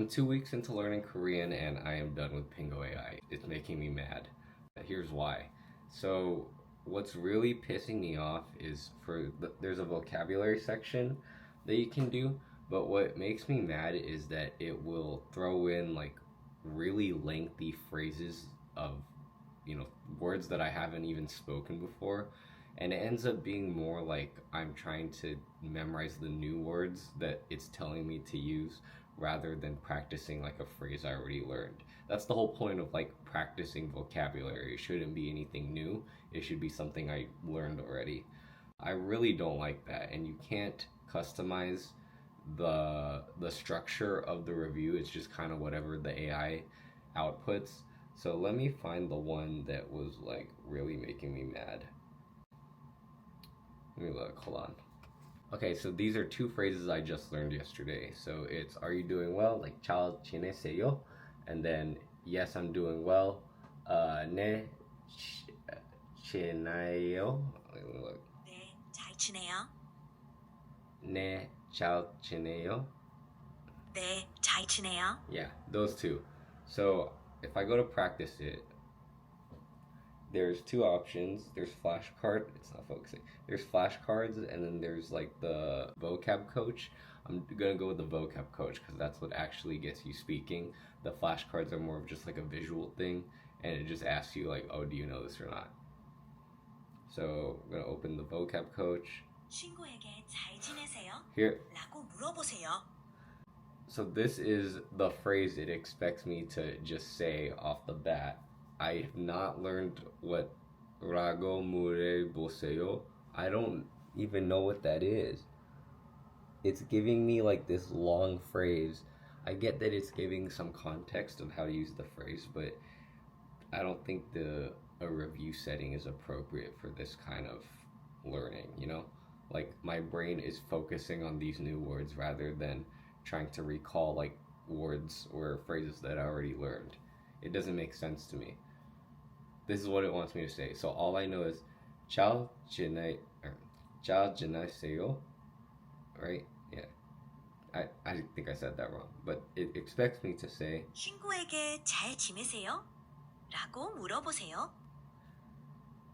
2 weeks into learning Korean and I am done with Pingo AI. It's making me mad. Here's why. So, what's really pissing me off is there's a vocabulary section that you can do, but what makes me mad is that it will throw in like really lengthy phrases of, words that I haven't even spoken before. And it ends up being more like I'm trying to memorize the new words that it's telling me to use rather than practicing like a phrase I already learned. That's the whole point of like practicing vocabulary. It shouldn't be anything new. It should be something I learned already. I really don't like that, and you can't customize the structure of the review. It's just kind of whatever the AI outputs. So let me find the one that was like really making me mad. Let me look, hold on. Okay, so these are two phrases I just learned yesterday. So it's "Are you doing well?" like "잘 지내세요?" and then "Yes, I'm doing well." 네 지내요. Let me look. 네, 잘 지내요. 네, 잘 지내요. 네, 잘 지내요. Yeah, those two. So if I go to practice it, there's two options. There's flashcard. It's not focusing. There's flashcards, and then there's like the vocab coach. I'm gonna go with the vocab coach because that's what actually gets you speaking. The flashcards are more of just like a visual thing, and it just asks you like, "Oh, do you know this or not?" So I'm gonna open the vocab coach. 친구에게 잘 지내세요? Here. 라고 물어보세요. So this is the phrase it expects me to just say off the bat. I have not learned what "라고 물어보세요." I don't even know what that is. It's giving me like this long phrase. I get that it's giving some context of how to use the phrase, but I don't think a review setting is appropriate for this kind of learning, Like my brain is focusing on these new words rather than trying to recall like words or phrases that I already learned. It doesn't make sense to me. This is what it wants me to say. So all I know is "잘 지내세요," right? Yeah. I think I said that wrong, but it expects me to say 친구에게 잘 지내세요? 라고 물어보세요.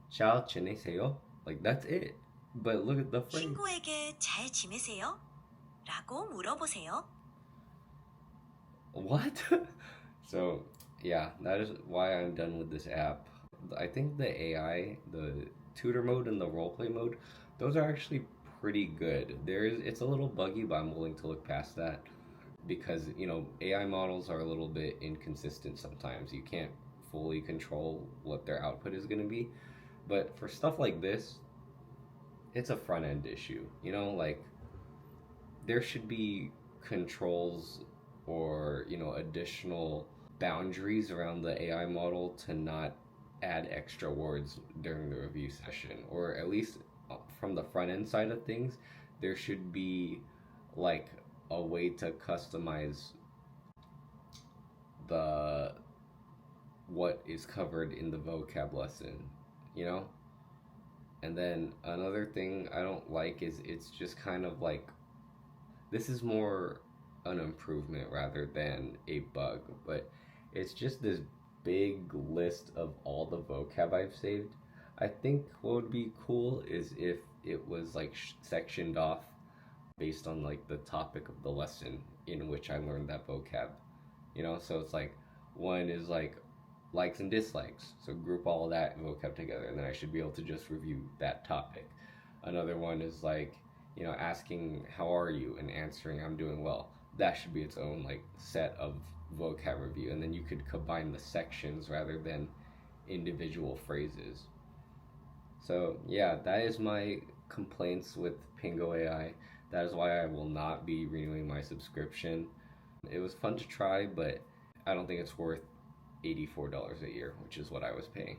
"잘 지내세요." Like that's it. But look at the phrase. 친구에게 잘 지내세요? 라고 물어보세요. What? So, yeah, that is why I'm done with this app. I think the AI, the tutor mode and the roleplay mode, those are actually pretty good. It's a little buggy, but I'm willing to look past that because, AI models are a little bit inconsistent sometimes. You can't fully control what their output is going to be. But for stuff like this, it's a front end issue. Like there should be controls or, additional boundaries around the AI model to not add extra words during the review session, or at least from the front end side of things, there should be like a way to customize what is covered in the vocab lesson, And then another thing I don't like is it's just kind of like, this is more an improvement rather than a bug, but it's just this big list of all the vocab I've saved. I think what would be cool is if it was like sectioned off based on like the topic of the lesson in which I learned that vocab. So it's like one is like likes and dislikes. So group all that vocab together, and then I should be able to just review that topic. Another one is like, asking "How are you?" and answering "I'm doing well." That should be its own like set of vocab review, and then you could combine the sections rather than individual phrases. So yeah, that is my complaints with Pingo AI. That is why I will not be renewing my subscription. It was fun to try, but I don't think it's worth $84 a year, which is what I was paying.